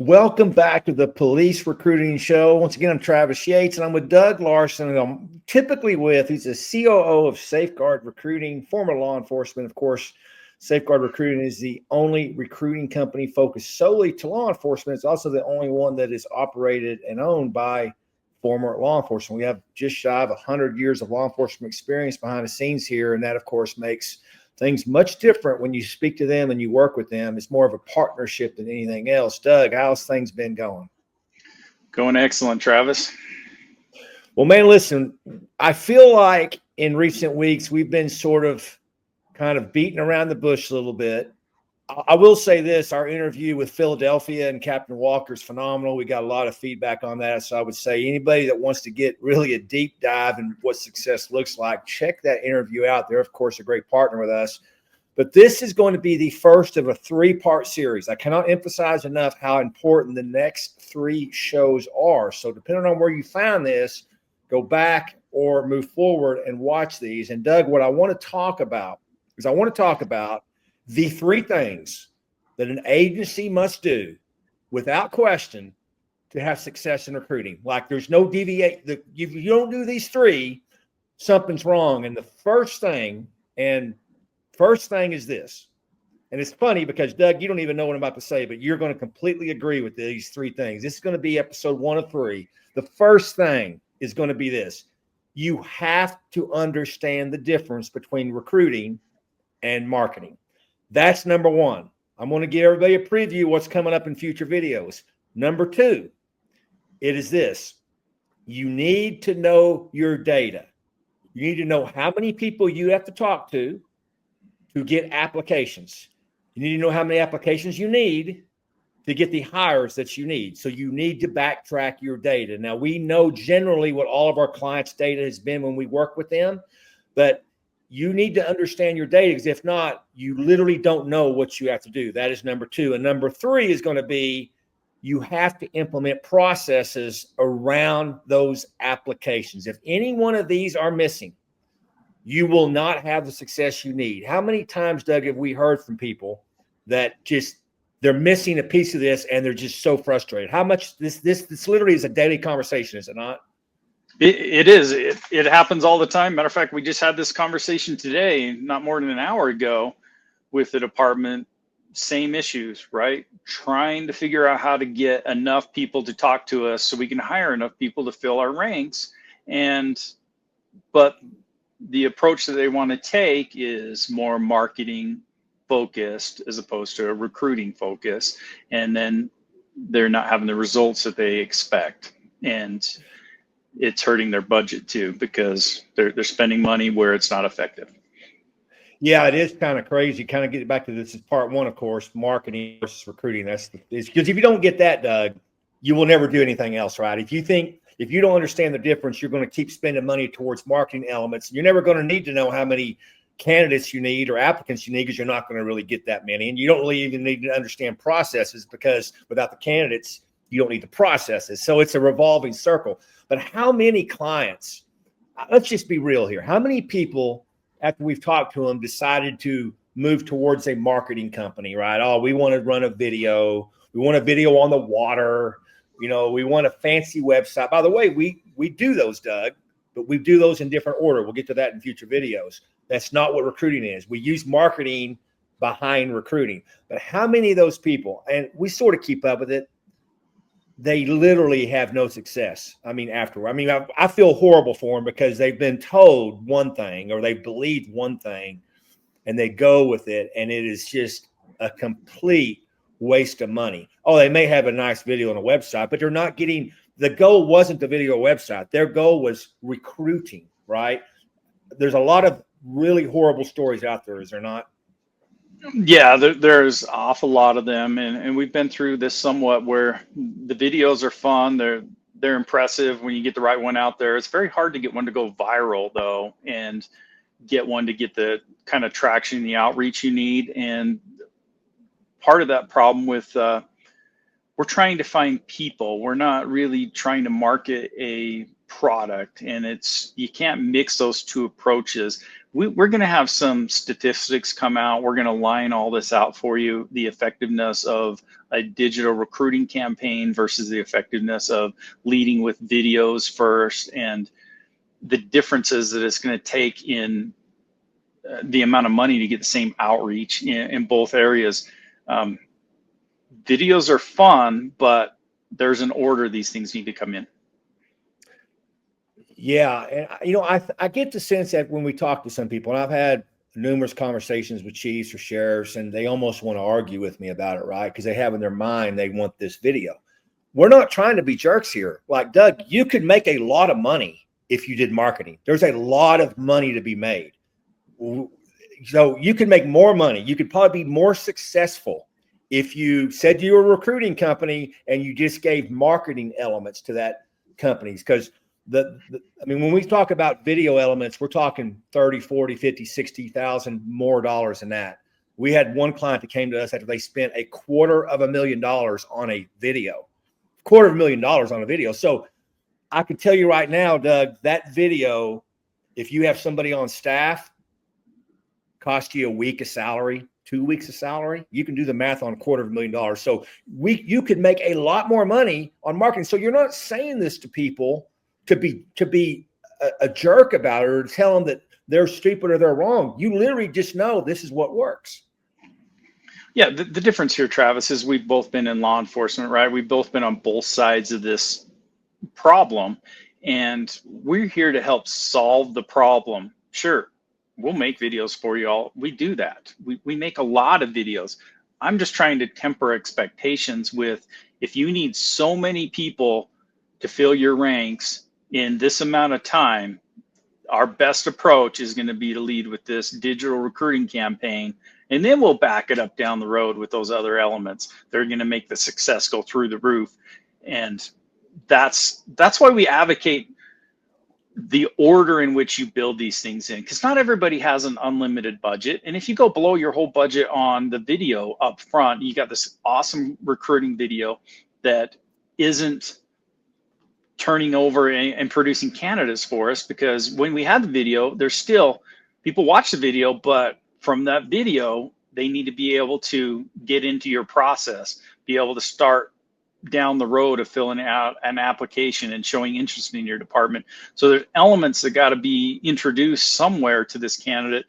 Welcome back to the Police Recruiting Show. Once again, I'm Travis Yates, and I'm with Doug Larsen, and I'm typically he's a COO of SAFEGUARD Recruiting, former law enforcement. Of course, SAFEGUARD Recruiting is the only recruiting company focused solely to law enforcement. It's also the only one that is operated and owned by former law enforcement. We have just shy of 100 years of law enforcement experience behind the scenes here, and that, of course, makes things much different when you speak to them and you work with them. It's more of a partnership than anything else. Doug, how's things been going? Going excellent, Travis. Well, man, listen, I feel like in recent weeks we've been kind of beating around the bush a little bit. I will say this, our interview with Philadelphia and Captain Walker is phenomenal. We got a lot of feedback on that. So I would say anybody that wants to get really a deep dive in what success looks like, check that interview out. They're, of course, a great partner with us. But this is going to be the first of a 3-part series. I cannot emphasize enough how important the next 3 shows are. So depending on where you found this, go back or move forward and watch these. And Doug, what I want to talk about is the 3 things that an agency must do without question to have success in recruiting. Like there's no deviate. If you don't do these 3, something's wrong. And the first thing is this. And it's funny because, Doug, you don't even know what I'm about to say, but you're going to completely agree with these 3 things. This is going to be episode 1 of 3. The first thing is going to be this. You have to understand the difference between recruiting and marketing. That's number 1. I'm going to give everybody a preview of what's coming up in future videos. Number 2, it is this. You need to know your data. You need to know how many people you have to talk to get applications. You need to know how many applications you need to get the hires that you need. So you need to backtrack your data. Now, we know generally what all of our clients' data has been when we work with them, but you need to understand your data, because if not, you literally don't know what you have to do. That is number 2. And number 3 is going to be you have to implement processes around those applications. If any one of these are missing, you will not have the success you need. How many times, Doug, have we heard from people that they're missing a piece of this and they're just so frustrated? How much this literally is a daily conversation, is it not? It is. It happens all the time. Matter of fact, we just had this conversation today, not more than an hour ago, with the department. Same issues, right? Trying to figure out how to get enough people to talk to us so we can hire enough people to fill our ranks. But the approach that they want to take is more marketing focused as opposed to a recruiting focus. And then they're not having the results that they expect. And it's hurting their budget too, because they're spending money where it's not effective. Yeah, it is kind of crazy. Kind of get back to this is part 1, of course, marketing versus recruiting. It's because if you don't get that, Doug, you will never do anything else, right? If you don't understand the difference, you're going to keep spending money towards marketing elements. You're never going to need to know how many candidates you need or applicants you need, because you're not going to really get that many. And you don't really even need to understand processes, because without the candidates, you don't need the processes. So it's a revolving circle. But how many clients, let's just be real here. How many people, after we've talked to them, decided to move towards a marketing company, right? Oh, we want to run a video. We want a video on the water. We want a fancy website. By the way, we do those, Doug, but we do those in different order. We'll get to that in future videos. That's not what recruiting is. We use marketing behind recruiting. But how many of those people, and we sort of keep up with it, they literally have no success. Afterward. I feel horrible for them, because they've been told one thing or they believed one thing and they go with it. And it is just a complete waste of money. Oh, they may have a nice video on a website, but they're not getting, the goal wasn't the video website. Their goal was recruiting, right? There's a lot of really horrible stories out there, is there not? Yeah, there's an awful lot of them, and we've been through this somewhat, where the videos are fun, they're impressive when you get the right one out there. It's very hard to get one to go viral though, and get one to get the kind of traction, the outreach you need. And part of that problem with we're trying to find people. We're not really trying to market a product, and you can't mix those two approaches. We're going to have some statistics come out. We're going to line all this out for you, the effectiveness of a digital recruiting campaign versus the effectiveness of leading with videos first, and the differences that it's going to take in the amount of money to get the same outreach in both areas. Videos are fun, but there's an order these things need to come in. Yeah. And, I get the sense that when we talk to some people, and I've had numerous conversations with chiefs or sheriffs, and they almost want to argue with me about it, right? Because they have in their mind, they want this video. We're not trying to be jerks here. Like, Doug, you could make a lot of money if you did marketing. There's a lot of money to be made. So you could make more money. You could probably be more successful if you said you were a recruiting company and you just gave marketing elements to that companies. Because when we talk about video elements, we're talking 30, 40, 50, 60,000 more dollars than that. We had one client that came to us after they spent $250,000 on a video, $250,000 on a video. So I can tell you right now, Doug, that video, if you have somebody on staff, cost you a week of salary, 2 weeks of salary. You can do the math on $250,000. So you could make a lot more money on marketing. So you're not saying this to people to be a jerk about it or tell them that they're stupid or they're wrong. You literally just know this is what works. Yeah, the difference here, Travis, is we've both been in law enforcement, right? We've both been on both sides of this problem, and we're here to help solve the problem. Sure, we'll make videos for you all. We do that. We make a lot of videos. I'm just trying to temper expectations with, if you need so many people to fill your ranks in this amount of time, our best approach is going to be to lead with this digital recruiting campaign, and then we'll back it up down the road with those other elements. They're going to make the success go through the roof. And that's why we advocate the order in which you build these things in, because not everybody has an unlimited budget. And if you go below your whole budget on the video up front, you got this awesome recruiting video that isn't turning over and producing candidates for us, because when we have the video, there's still people watch the video, but from that video, they need to be able to get into your process, be able to start down the road of filling out an application and showing interest in your department. So there's elements that got to be introduced somewhere to this candidate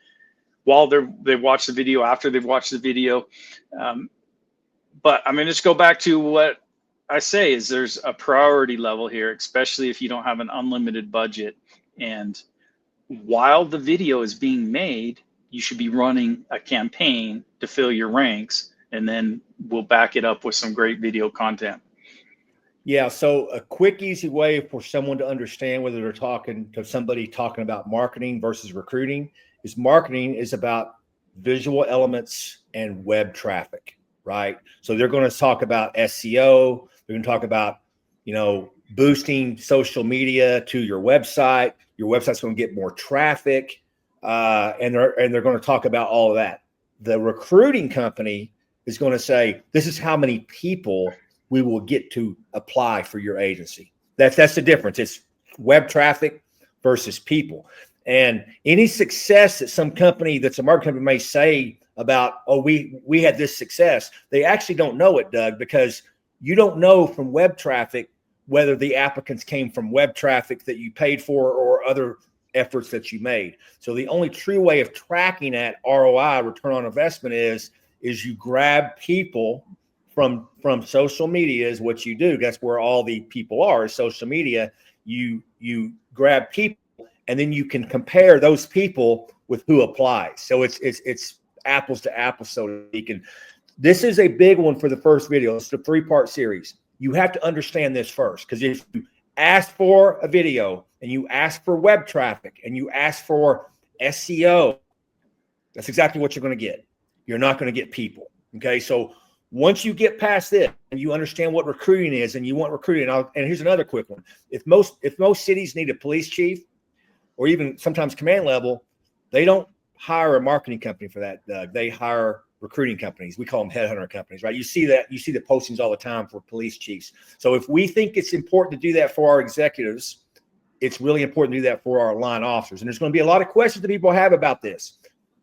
while they've watched the video, after they've watched the video. But I mean, let's go back to what I say is there's a priority level here, especially if you don't have an unlimited budget. And while the video is being made, you should be running a campaign to fill your ranks, and then we'll back it up with some great video content. Yeah. So a quick, easy way for someone to understand whether they're talking to somebody talking about marketing versus recruiting is marketing is about visual elements and web traffic, right? So they're going to talk about SEO. They're going to talk about, boosting social media to your website. Your website's going to get more traffic, and they're going to talk about all of that. The recruiting company is going to say, this is how many people we will get to apply for your agency. That's the difference. It's web traffic versus people. And any success that some company that's a marketing company may say about, oh, we had this success, they actually don't know it, Doug, because you don't know from web traffic whether the applicants came from web traffic that you paid for or other efforts that you made. So the only true way of tracking that ROI, return on investment, is you grab people from social media is what you do. That's where all the people are, is social media. You grab people, and then you can compare those people with who applies. So it's apples to apples, so to speak. And this is a big one for the first video. It's a 3-part series. You have to understand this first, because if you ask for a video and you ask for web traffic and you ask for SEO, that's exactly what you're going to get. You're not going to get people. Okay. So once you get past this and you understand what recruiting is and you want recruiting, and here's another quick one. If most cities need a police chief or even sometimes command level, they don't hire a marketing company for that, Doug. They hire recruiting companies. We call them headhunter companies, right? You see the postings all the time for police chiefs. So if we think it's important to do that for our executives, it's really important to do that for our line officers. And there's going to be a lot of questions that people have about this.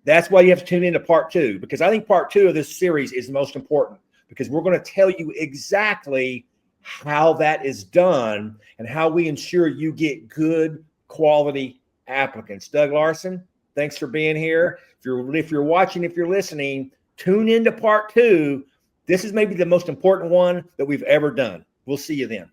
That's why you have to tune into part 2, because I think part 2 of this series is the most important, because we're going to tell you exactly how that is done and how we ensure you get good quality applicants. Doug Larsen, thanks for being here. If you're watching, if you're listening, tune into part 2. This is maybe the most important one that we've ever done. We'll see you then.